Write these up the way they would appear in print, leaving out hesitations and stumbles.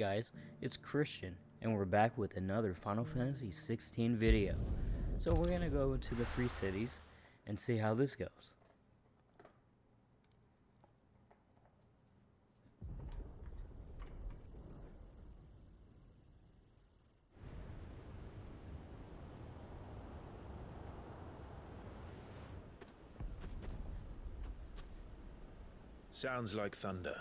guys, it's Christian, and we're back with another Final Fantasy XVI video. So we're gonna go to the free cities and see how this goes. Sounds like thunder.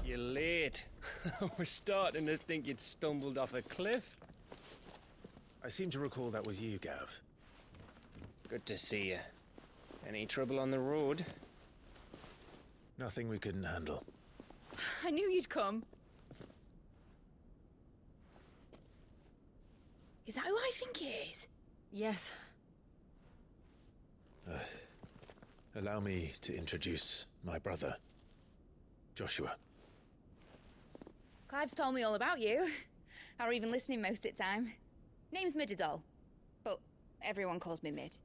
You're late. We're starting to think you'd stumbled off a cliff. I seem to recall that was you, Gav. Good to see you. Any trouble on the road? Nothing we couldn't handle. I knew you'd come. Is that who I think it is? Yes. Allow me to introduce my brother, Joshua. Clive's told me all about you. Or even listening most of the time. Name's Midadol, but everyone calls me Mid.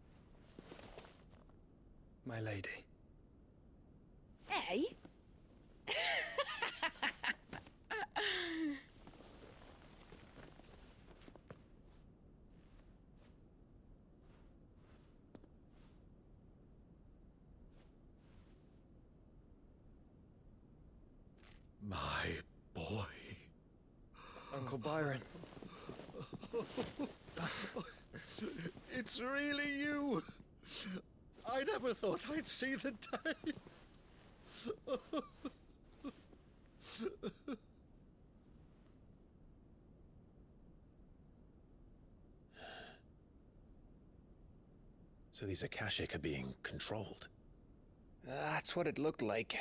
My lady. Hey? My boy. Uncle Byron. It's really you. I never thought I'd see the day. So these Akashic are being controlled. That's what it looked like.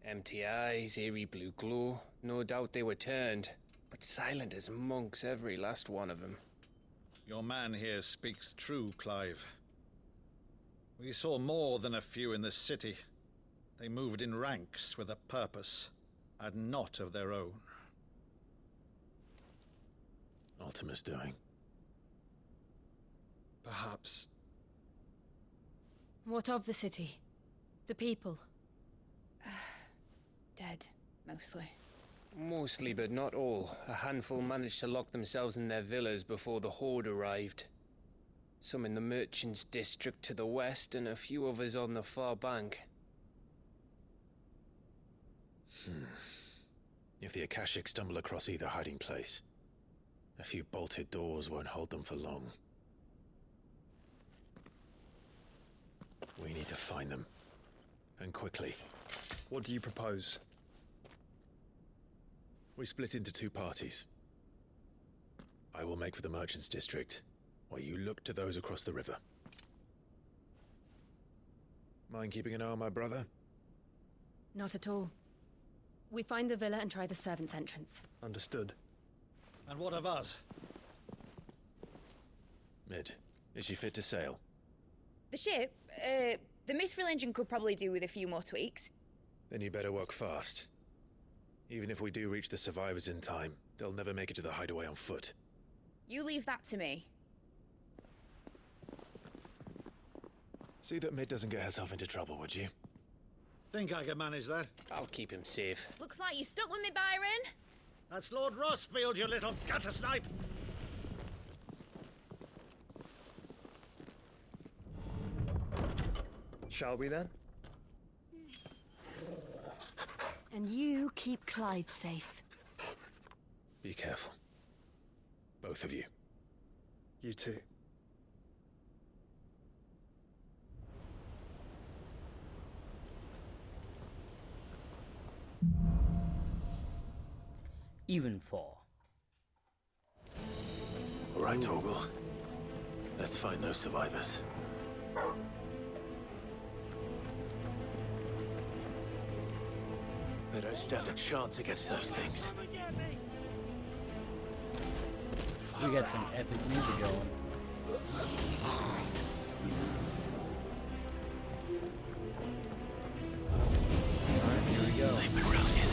Empty eyes, eerie blue glow. No doubt they were turned, but silent as monks, every last one of them. Your man here speaks true, Clive. We saw more than a few in the city. They moved in ranks with a purpose, and not of their own. Ultima's doing. Perhaps. What of the city? The people? Dead, mostly. Mostly, but not all. A handful managed to lock themselves in their villas before the Horde arrived. Some in the Merchants' District to the west, and a few others on the far bank. If the Akashic stumble across either hiding place, a few bolted doors won't hold them for long. We need to find them. And quickly. What do you propose? We split into two parties. I will make for the Merchants' District, while you look to those across the river. Mind keeping an eye on my brother? Not at all. We find the villa and try the servants' entrance. Understood. And what of us? Mid, is she fit to sail? The ship, the Mithril engine could probably do with a few more tweaks. Then you better work fast. Even if we do reach the survivors in time, they'll never make it to the hideaway on foot. You leave that to me. See that Mid doesn't get herself into trouble, would you? Think I can manage that? I'll keep him safe. Looks like you stuck with me, Byron. That's Lord Rossfield, you little gutter snipe! Shall we then? And you keep Clive safe. Be careful. Both of you. You too. Even fall. All right, Torgal. Let's find those survivors. They don't stand a chance against those things. We got some epic music going. Alright, here we go. They've been routed.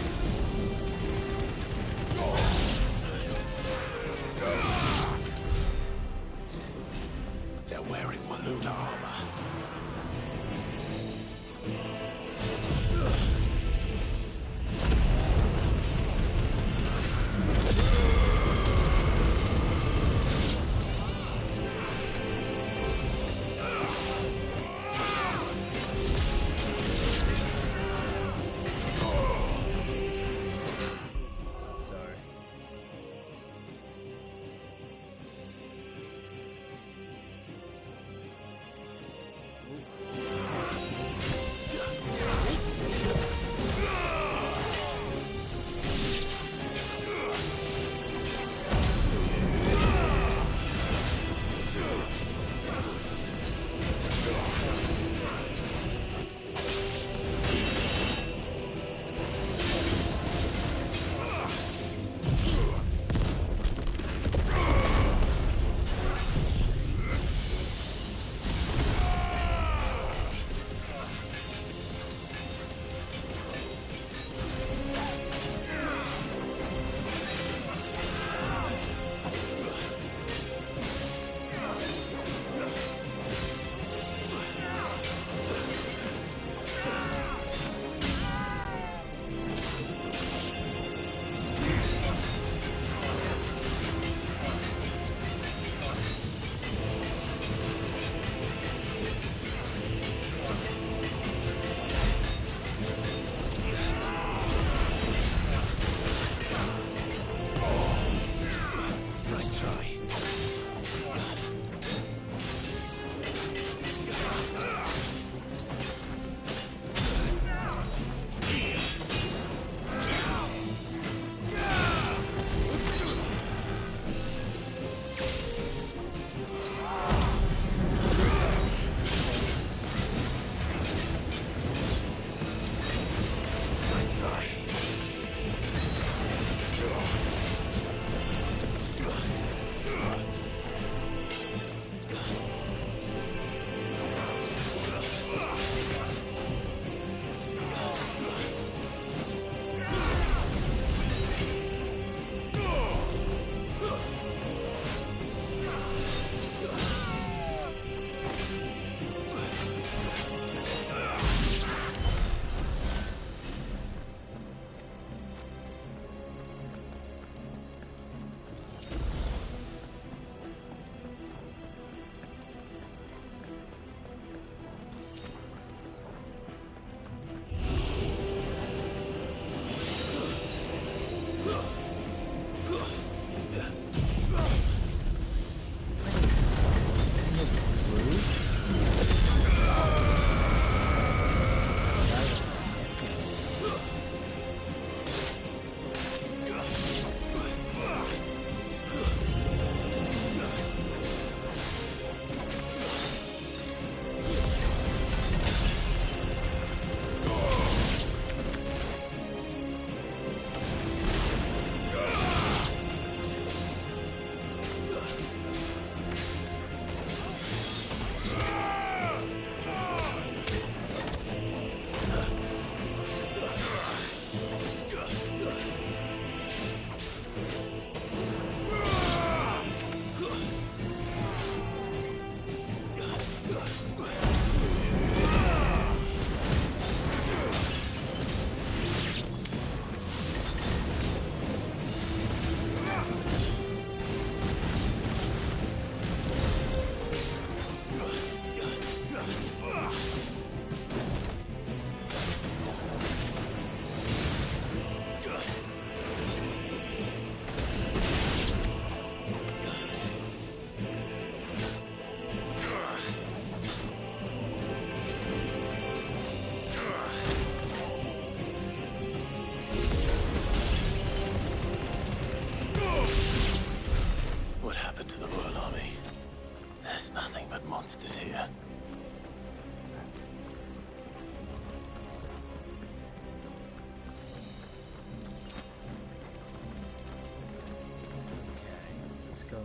go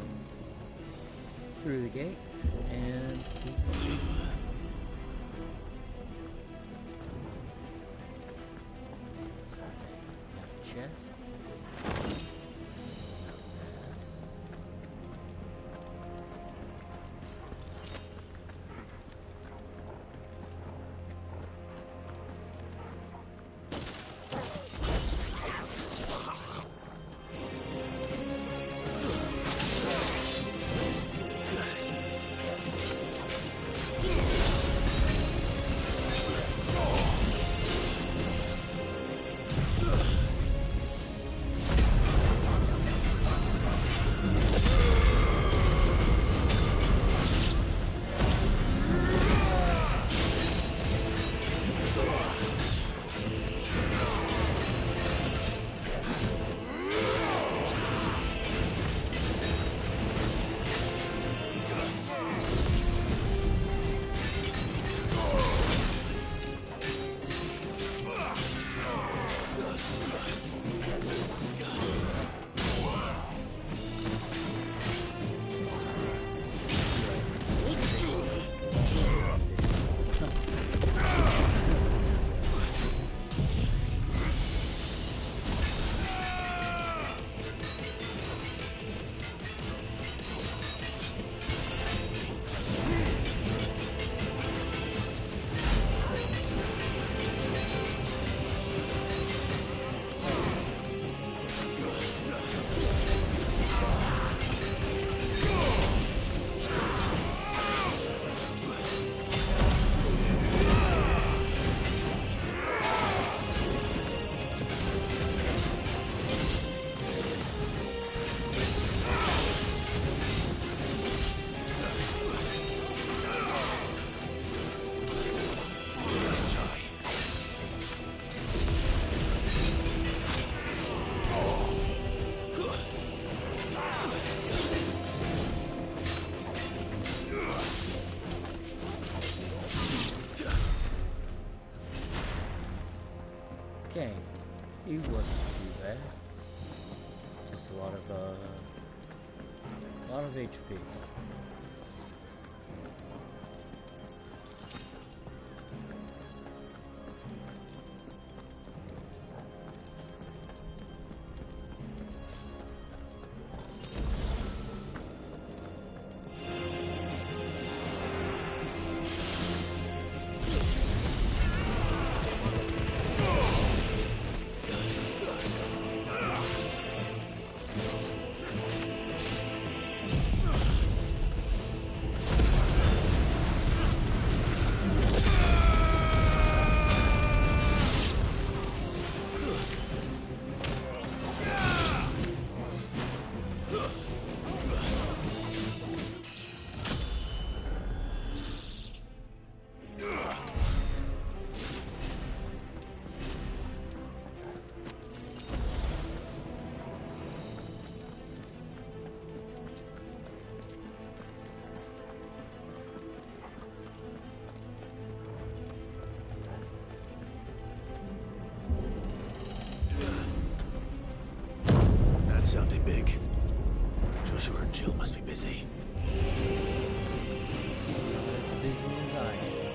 through the gate and see what we find. Let's see inside that chest. Okay, he wasn't too bad. Just a lot of HP. Sounded big. Joshua and Jill must be busy. Not as busy as I am.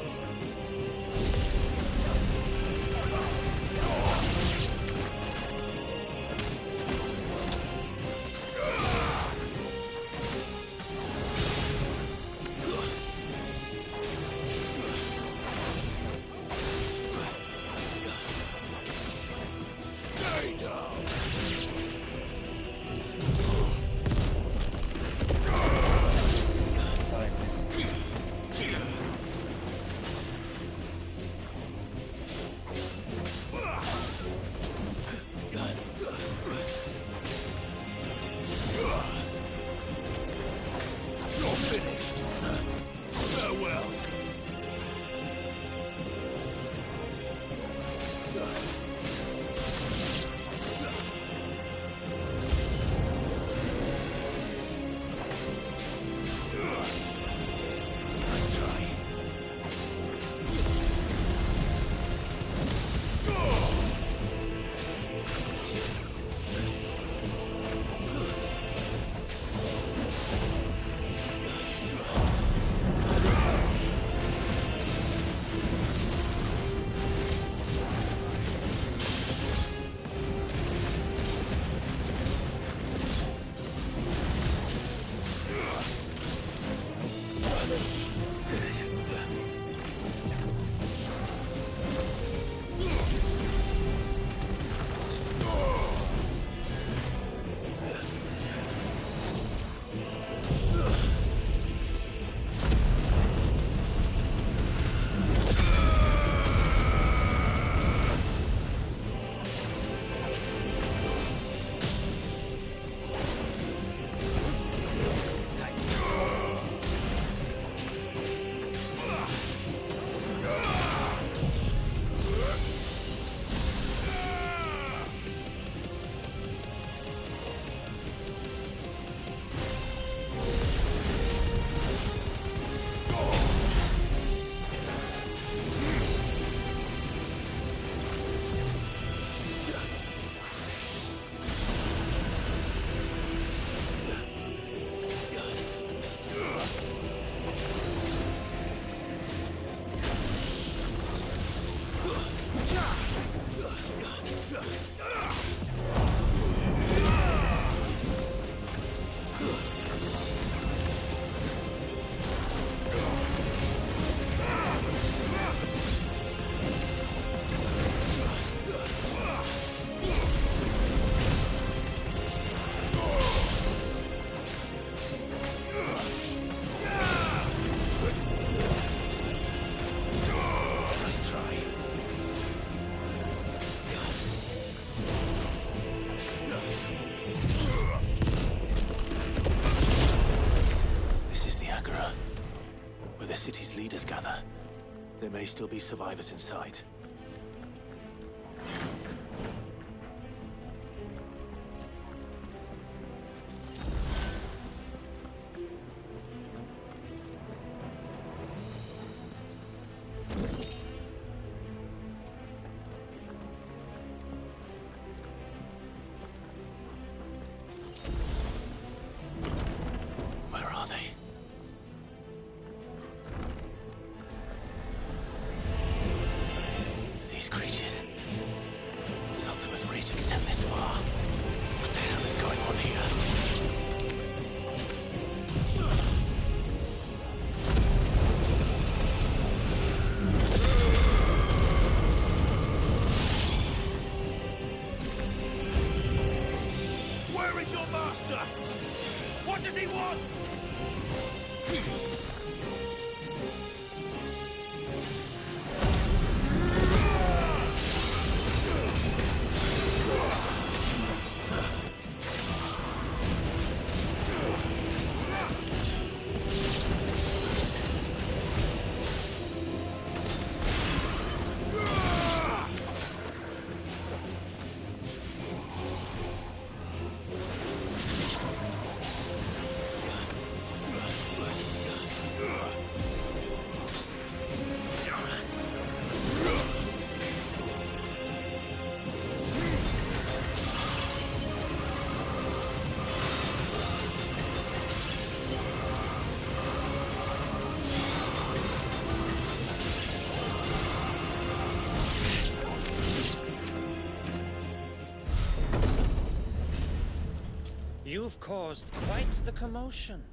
There may still be survivors inside. Where are they? These creatures. Ultima's reach extend this far. What the hell is going on here? Where is your master? What does he want? You've caused quite the commotion.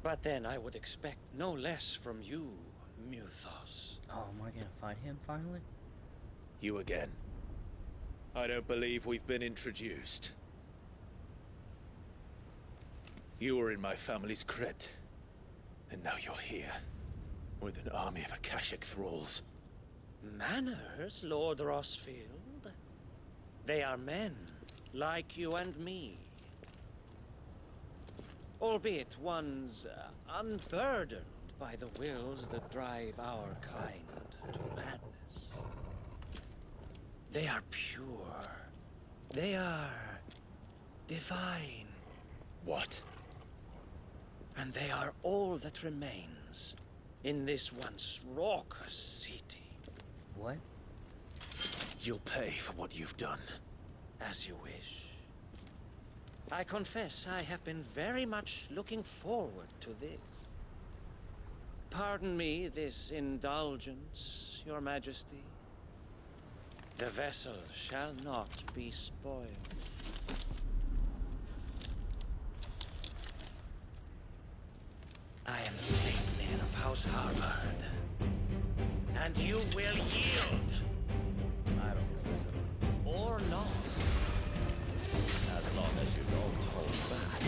But then I would expect no less from you, Muthos. Oh, am I gonna fight him finally? You again. I don't believe we've been introduced. You were in my family's crypt. And now you're here. With an army of Akashic thralls. Manners, Lord Rossfield? They are men, like you and me. Albeit ones unburdened by the wills that drive our kind to madness. They are pure. They are divine. What? And they are all that remains in this once raucous city. What? You'll pay for what you've done. As you wish. I confess I have been very much looking forward to this. Pardon me this indulgence, Your Majesty. The vessel shall not be spoiled. I am Sleipnir of House Harvard. And you will yield. I don't think so. Or not. As long as you don't hold back.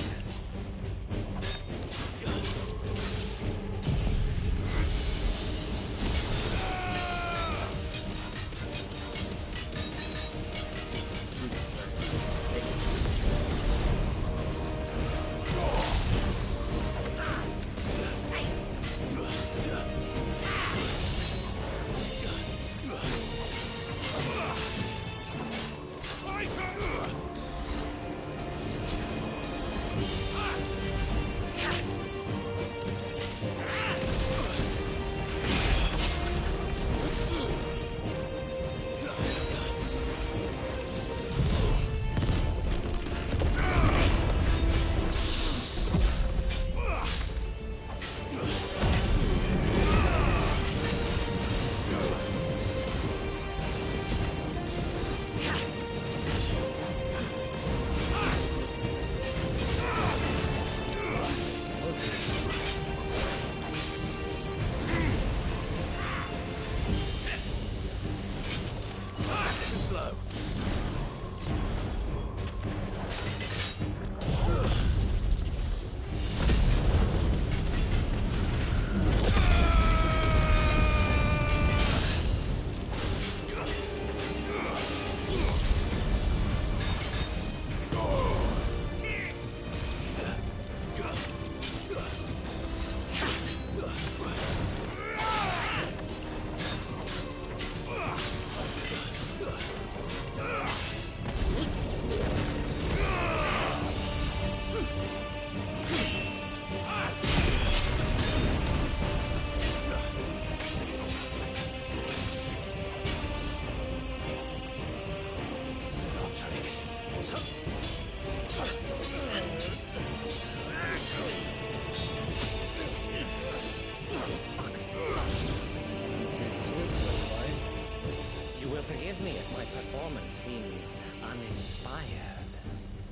woman seems uninspired.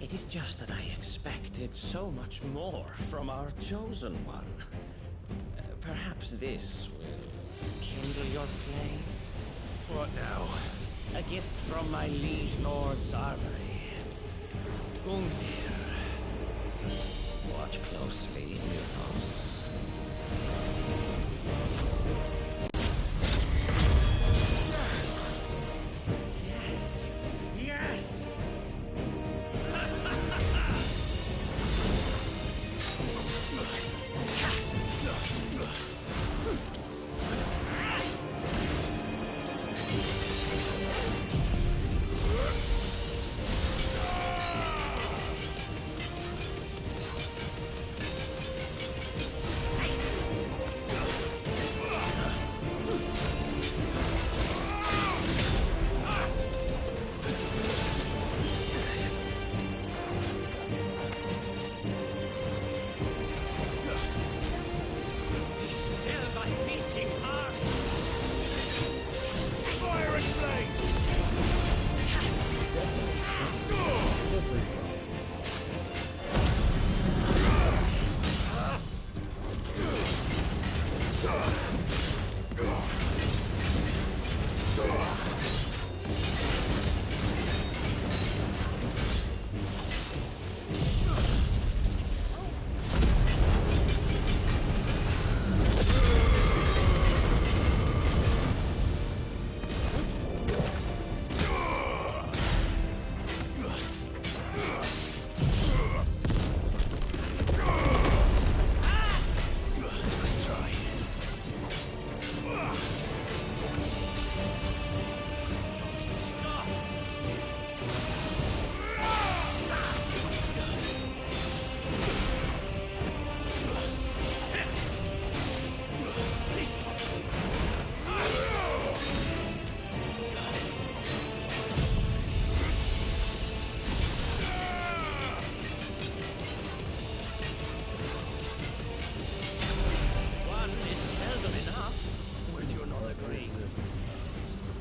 It is just that I expected so much more from our chosen one. Perhaps this will kindle your flame? What now? A gift from my liege lord's armory. Gungnir. Watch closely, Mythos. Yes! Yes!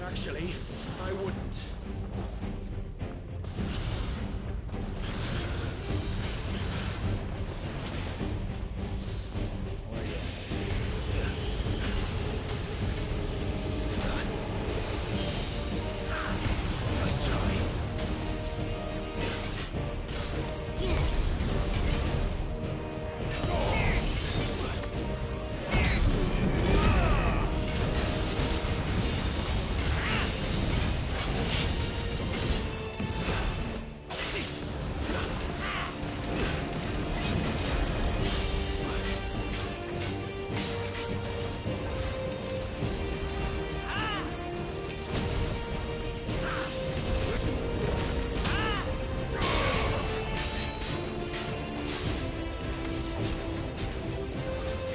Actually, I wouldn't. Nice try.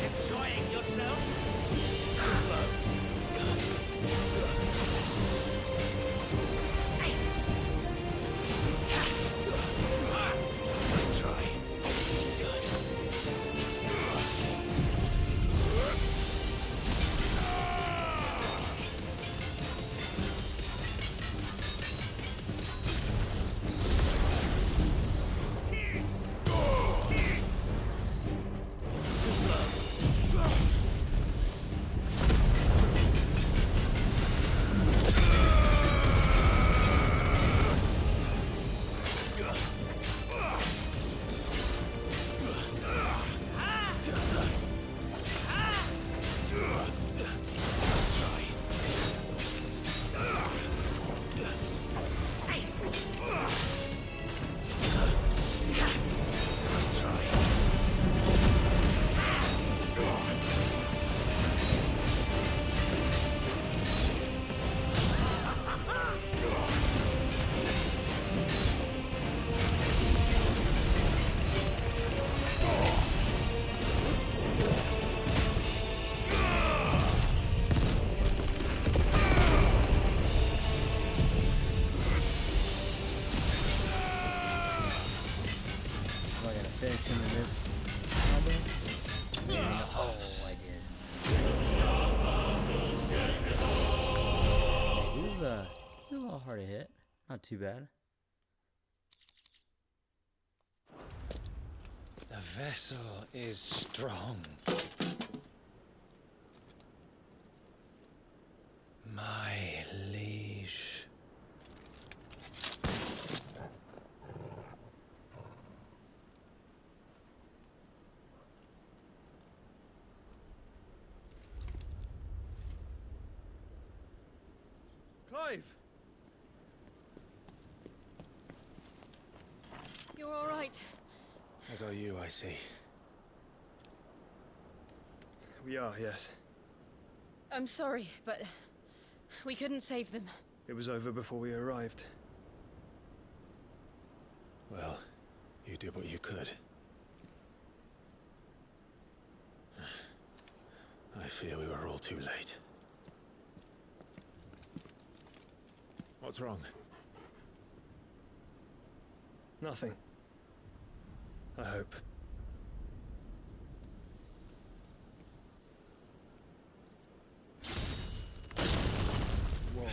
Enjoying yourself? Too slow. Nice try. Too slow. Nice try. Am I gonna finish him in this combo? Oh, I did. He was a little hard to hit. Not too bad. The vessel is strong. My liege. Clive! You're all right. As are you, I see. We are, yes. I'm sorry, but we couldn't save them. It was over before we arrived. Well, you did what you could. I fear we were all too late. What's wrong? Nothing. I hope. Whoa.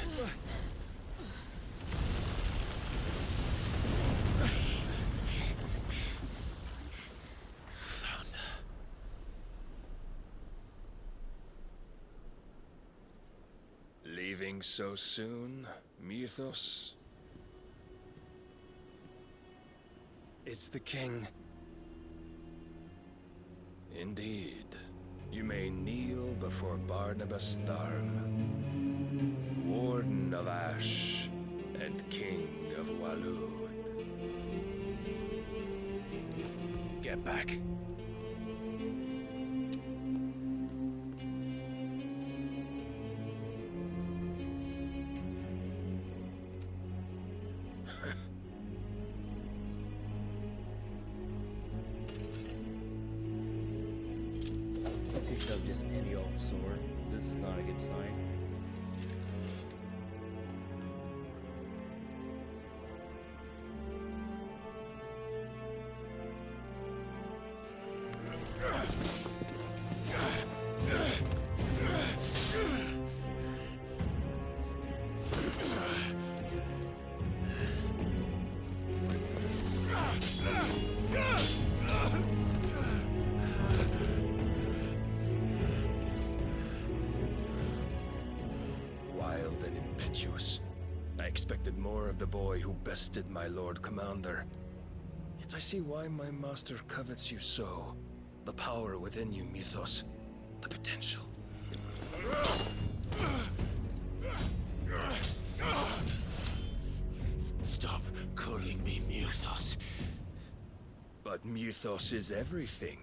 Leaving so soon, Mythos? It's the king. Indeed. You may kneel before Barnabas Tharm, Warden of Ash and King of Walud. Get back. Picked up just any old sword. This is not a good sign. Wild and impetuous. I expected more of the boy who bested my Lord Commander. Yet I see why my master covets you so. The power within you, Mythos. The potential. Stop calling me Mythos. But Mythos is everything.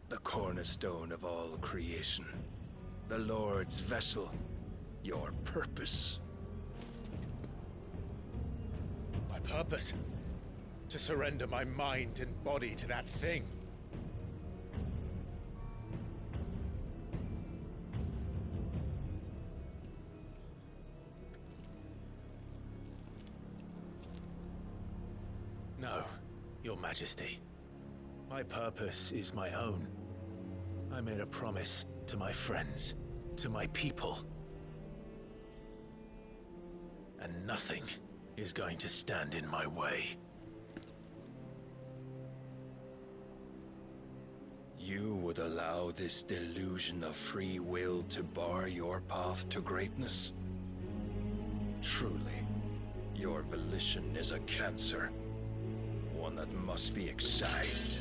The cornerstone of all creation. The Lord's vessel. Your purpose. My purpose? To surrender my mind and body to that thing. No, Your Majesty. My purpose is my own. I made a promise to my friends, to my people. And nothing is going to stand in my way. You would allow this delusion of free will to bar your path to greatness? Truly, your volition is a cancer. One that must be excised.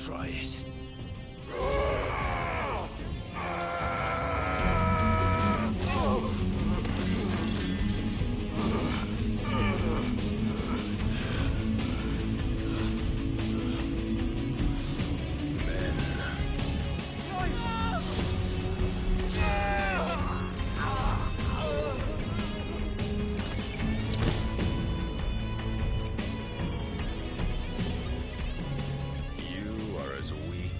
Try it. You are as weak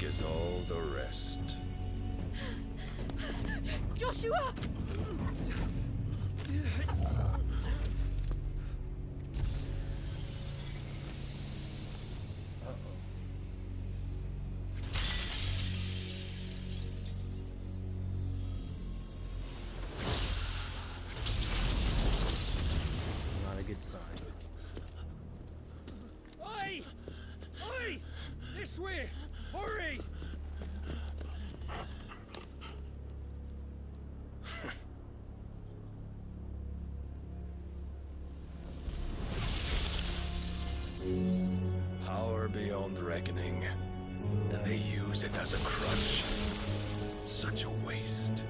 use it as a crutch. Such a waste.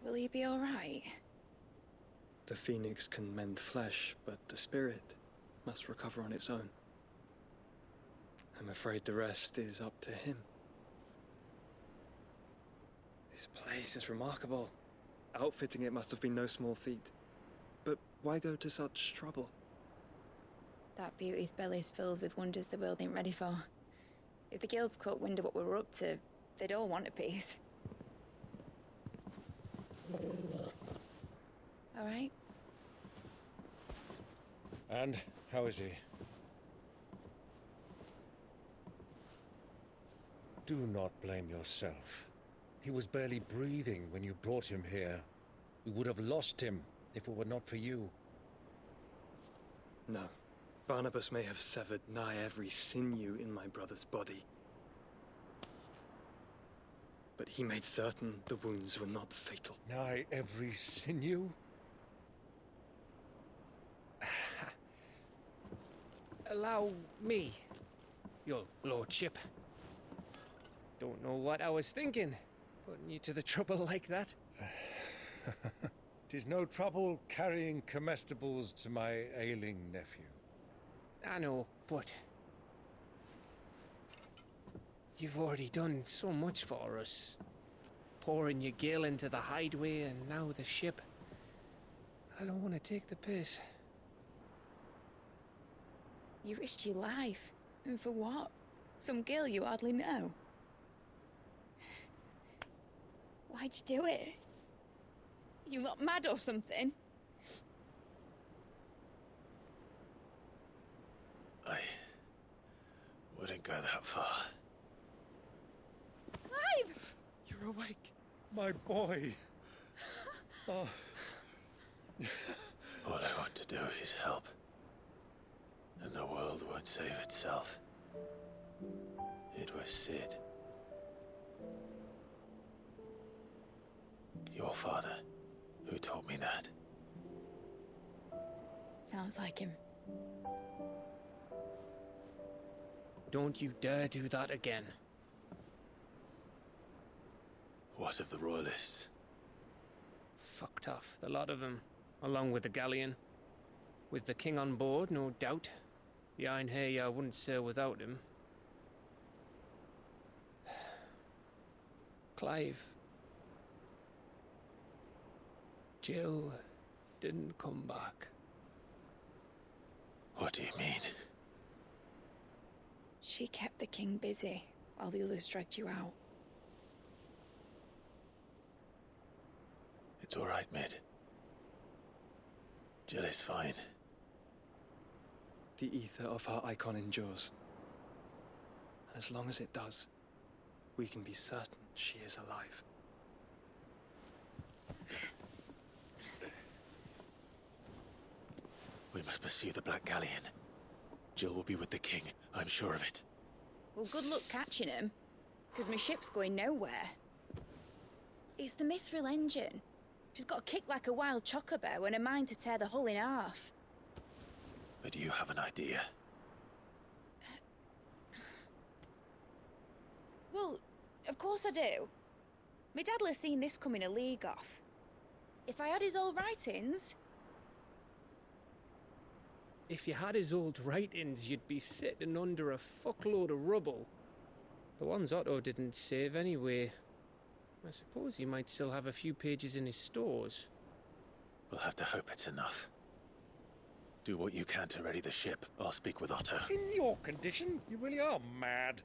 Will he be alright? The phoenix can mend flesh, but the spirit must recover on its own. I'm afraid the rest is up to him. This place is remarkable. Outfitting it must have been no small feat. But why go to such trouble? That beauty's belly's filled with wonders the world ain't ready for. If the guilds caught wind of what we were up to, they'd all want a piece. All right? And how is he? Do not blame yourself. He was barely breathing when you brought him here. We would have lost him if it were not for you. No. Barnabas may have severed nigh every sinew in my brother's body. But he made certain the wounds were not fatal. Nigh every sinew? Allow me, your lordship. Don't know what I was thinking, putting you to the trouble like that. 'Tis no trouble carrying comestibles to my ailing nephew. I know, but you've already done so much for us. Pouring your gil into the hideaway and now the ship. I don't want to take the piss. You risked your life. And for what? Some girl you hardly know. Why'd you do it? You not mad or something? I wouldn't go that far. Clive! You're awake, my boy. Oh. All I want to do is help. And the world won't save itself. It was Sid. Your father, who taught me that. Sounds like him. Don't you dare do that again. What of the Royalists? Fucked off, the lot of them, along with the galleon. With the king on board, no doubt. Behind here, I wouldn't sail without him. Clive. Jill didn't come back. What do you mean? She kept the king busy while the others dragged you out. It's all right, Mid. Jill is fine. The ether of her icon endures. And as long as it does, we can be certain she is alive. We must pursue the Black Galleon. Jill will be with the king, I'm sure of it. Well, good luck catching him, because my ship's going nowhere. It's the Mithril engine. She's got a kick like a wild chocobo and a mind to tear the hull in half. But you have an idea. Well, of course I do. My dad'll seen this coming a league off. If I had his old writings... If you had his old writings, you'd be sitting under a fuckload of rubble. The ones Otto didn't save anyway. I suppose he might still have a few pages in his stores. We'll have to hope it's enough. Do what you can to ready the ship. I'll speak with Otto. In your condition, you really are mad.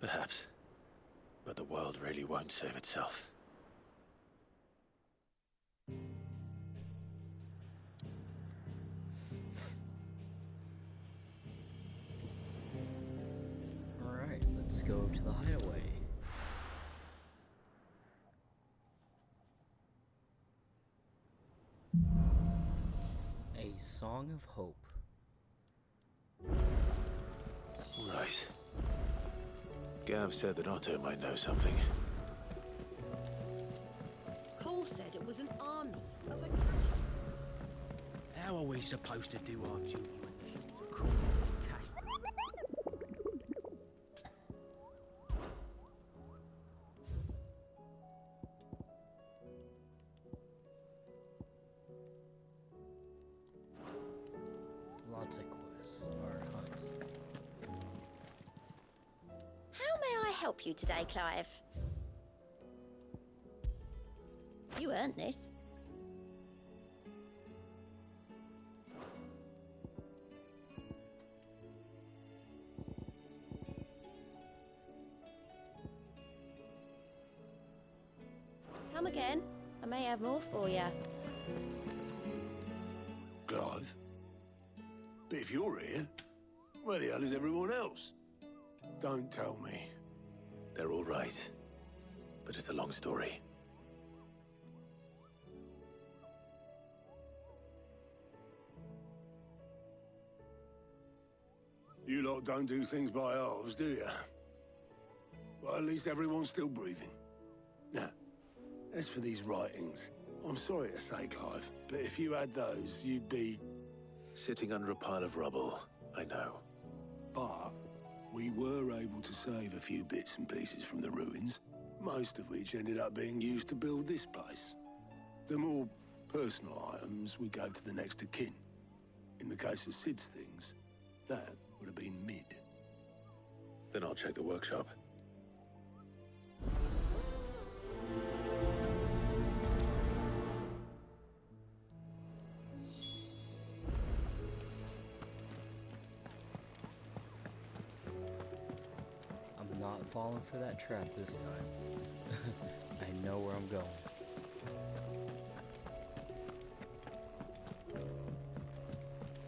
Perhaps. But the world really won't save itself. Alright, let's let's go to the hideaway. A Song of Hope. Right. Gav said that Otto might know something. Cole said it was an army of a... How are we supposed to do our duty when the hills are crawling with cash? Lots of quests or hunts. How may I help you today, Clive? You earned this. Come again. I may have more for you. Clive? But if you're here, where the hell is everyone else? Don't tell me. They're all right. But it's a long story. You lot don't do things by halves, do you? Well, at least everyone's still breathing. Now, as for these writings, I'm sorry to say, Clive, but if you had those, you'd be... Sitting under a pile of rubble, I know. But we were able to save a few bits and pieces from the ruins, most of which ended up being used to build this place. The more personal items we gave to the next of kin. In the case of Sid's things, that would have been Mid. Then I'll check the workshop. I'm not falling for that trap this time. I know where I'm going.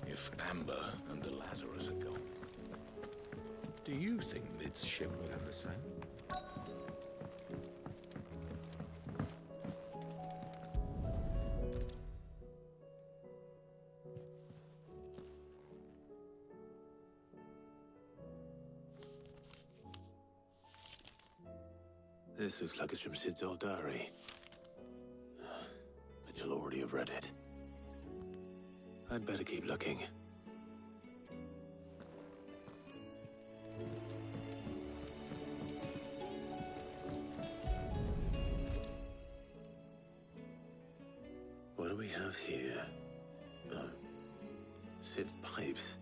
If Amber and the Lazarus are gone, do you think Mid's ship will ever sail? This looks like it's from Sid's old diary. But you'll already have read it. I'd better keep looking. What do we have here? Oh, Sid's pipes.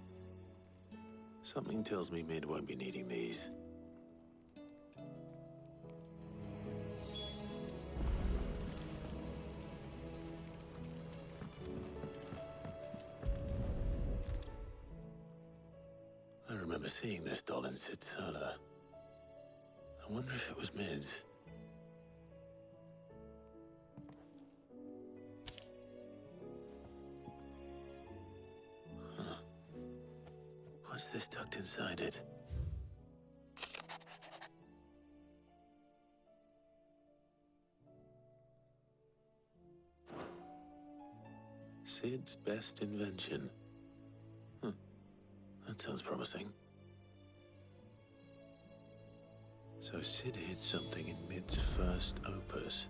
Something tells me Mid won't be needing these. I remember seeing this doll in Sid's cellar. I wonder if it was Mid's. Huh. What's this tucked inside it? Sid's best invention. Huh. That sounds promising. So Sid hid something in Mid's first opus.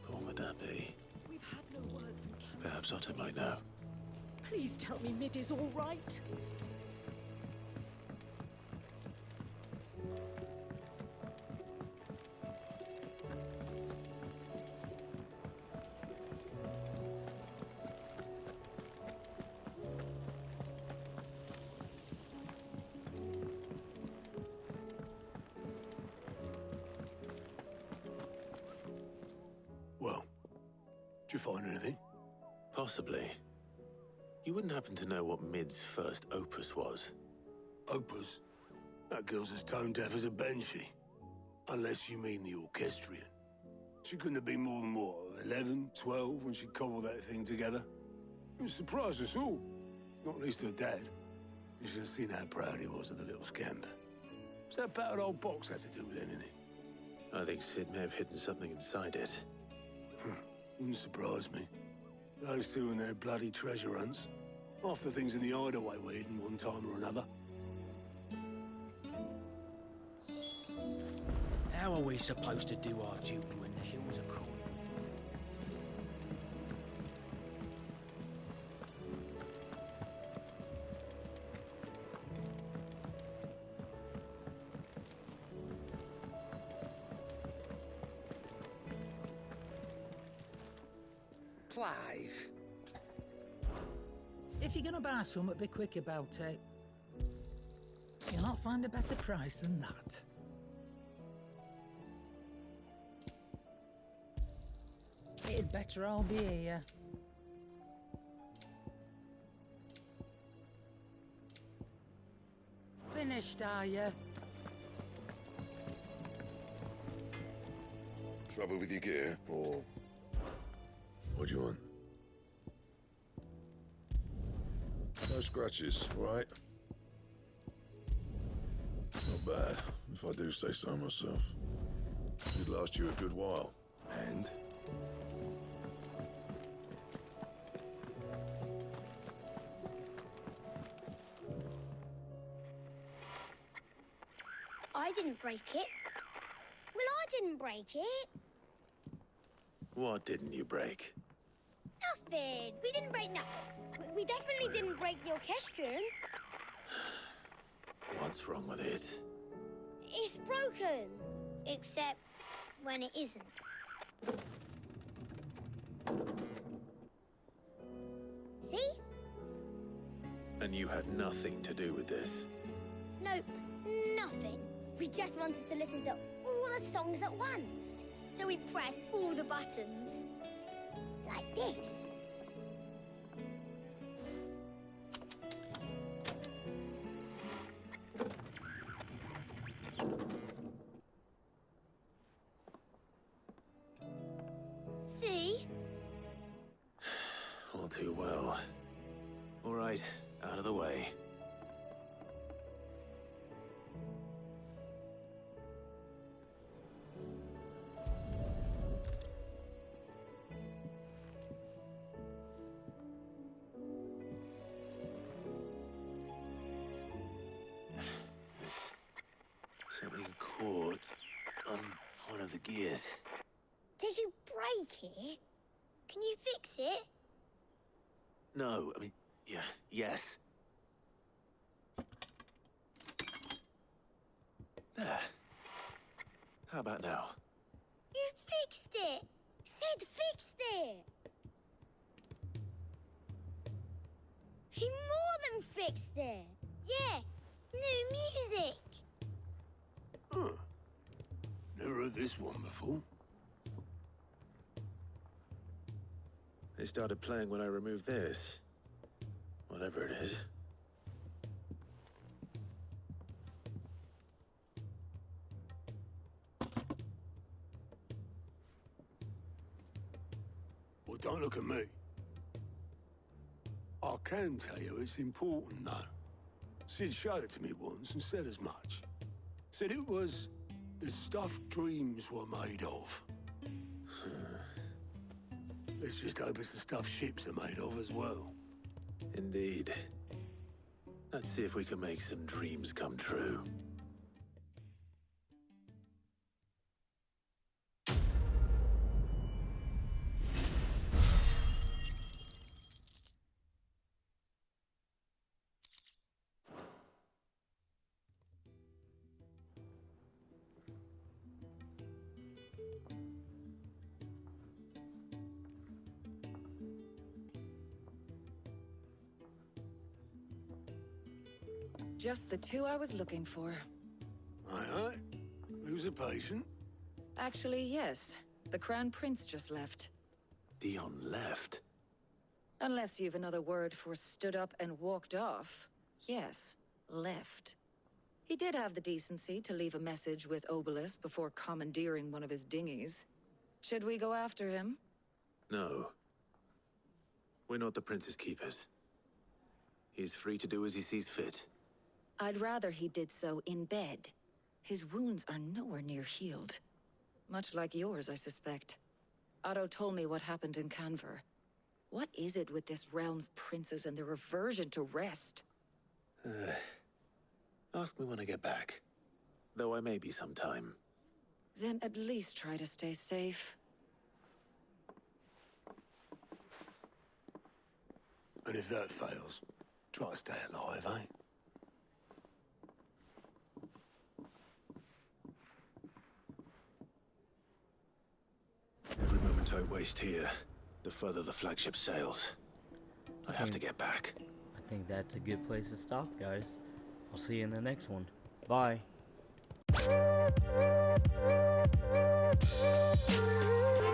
But what would that be? We've had no word from Cam. Perhaps Otto might know. Please tell me Mid is all right. Well, did you find anything? Possibly. You wouldn't happen to know what Mid's first opus was? Opus? That girl's as tone deaf as a banshee. Unless you mean the orchestrion. She couldn't have been more than, what, 11, 12 when she cobbled that thing together? It surprised us all. Not least her dad. You should have seen how proud he was of the little scamp. What's that battered old box have to do with anything? I think Sid may have hidden something inside it. Wouldn't surprise me. Those two and their bloody treasure hunts. Half the things in the hideaway were hidden one time or another. How are we supposed to do our duty when the hills are crawling? Clive. If you're gonna buy something, be quick about it. You'll not find a better price than that. It'd better all be here. Finished, are you? Trouble with your gear, or what do you want? No scratches, right? Not bad, if I do say so myself. It'd last you a good while. And? I didn't break it. Well, I didn't break it. What didn't you break? Nothing. We didn't break nothing. We definitely didn't break the orchestrion. What's wrong with it? It's broken. Except when it isn't. See? And you had nothing to do with this? Nope, nothing. We just wanted to listen to all the songs at once. So we pressed all the buttons. Like this. See? All too well. All right, out of the way. Something caught on one of the gears. Did you break it? Can you fix it? No, I mean, yeah, yes. There. How about now? You fixed it! Sid fixed it! He more than fixed it! Yeah, new music! Huh. Never heard this one before. They started playing when I removed this. Whatever it is. Well, don't look at me. I can tell you it's important, though. Sid showed it to me once and said as much. Said it was the stuff dreams were made of. Let's just hope it's the stuff ships are made of as well. Indeed. Let's see if we can make some dreams come true. Just the two I was looking for. Aye, aye. Lose a patient? Actually, yes. The Crown Prince just left. Dion left? Unless you've another word for stood up and walked off. Yes, left. He did have the decency to leave a message with Obelisk before commandeering one of his dinghies. Should we go after him? No. We're not the Prince's keepers. He's free to do as he sees fit. I'd rather he did so in bed. His wounds are nowhere near healed. Much like yours, I suspect. Otto told me what happened in Canver. What is it with this realm's princes and their aversion to rest? Ask me when I get back. Though I may be sometime. Then at least try to stay safe. And if that fails, try to stay alive, eh? Every moment I waste here, the further the flagship sails. I have to get back. I think that's a good place to stop, guys. I'll see you in the next one. Bye.